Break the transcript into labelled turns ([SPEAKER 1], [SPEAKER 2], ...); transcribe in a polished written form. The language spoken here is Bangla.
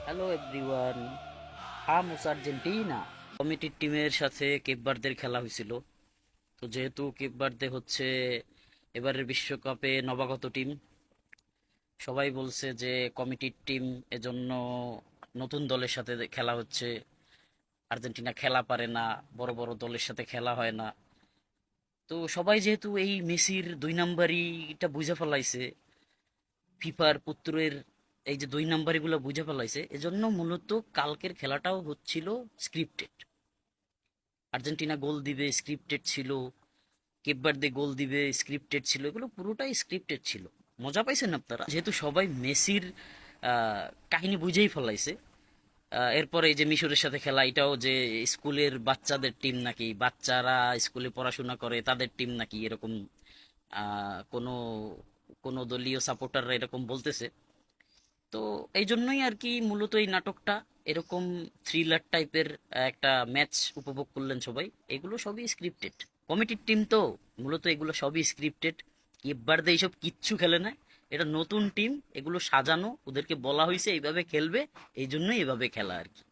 [SPEAKER 1] Hello everyone, humps Argentina. কমিটির টিমের সাথে কেপ ভার্দের খেলা হয়েছিল। তো যেহেতু কেপ ভার্দে হচ্ছে এবারের বিশ্বকাপে নবাগত টিম, সবাই বলছে যে কমিটির টিম, এজন্য নতুন দলের সাথে খেলা হচ্ছে। আর্জেন্টিনা খেলা পারে না, বড় বড় দলের সাথে খেলা হয় না। তো সবাই যেহেতু এই মেসির 2 নাম্বারিটা বুঝে ফেলাইছে, ফিফার পুত্রের এই যে 2 নাম্বারিগুলো বুঝে ফেলাইছে, এজন্য মূলত কালকের খেলাটাও হচ্ছিল স্ক্রিপ্টেড। আর্জেন্টিনা গোল দিবে স্ক্রিপ্টেড ছিল, কেপ ভার্দে গোল দিবে স্ক্রিপ্টেড ছিল, এগুলো পুরোটাই স্ক্রিপ্টেড ছিল। মজা পাইছেন আপনারা? যেহেতু সবাই মেসির কাহিনী বুঝেই ফেলাইছে। এরপরে এই যে মিশরের সাথে খেলা, এটাও যে স্কুলের বাচ্চাদের টিম নাকি, বাচ্চারা স্কুলে পড়াশোনা করে তাদের টিম নাকি, এরকম কোনো কোনো দলীয় সাপোর্টাররা এরকম বলতেছে। তো এই জন্যই আর কি মূলত এই নাটকটা এরকম থ্রিলার টাইপের একটা ম্যাচ উপভোগ করলেন সবাই। এগুলো সবই স্ক্রিপ্টেড। কমিটির টিম তো মূলত এগুলো সবই স্ক্রিপ্টেড। এবার দিয়ে এইসব কিচ্ছু খেলে না, এটা নতুন টিম, এগুলো সাজানো, ওদেরকে বলা হয়েছে এইভাবে খেলবে, এই জন্যই এভাবে খেলা আর কি।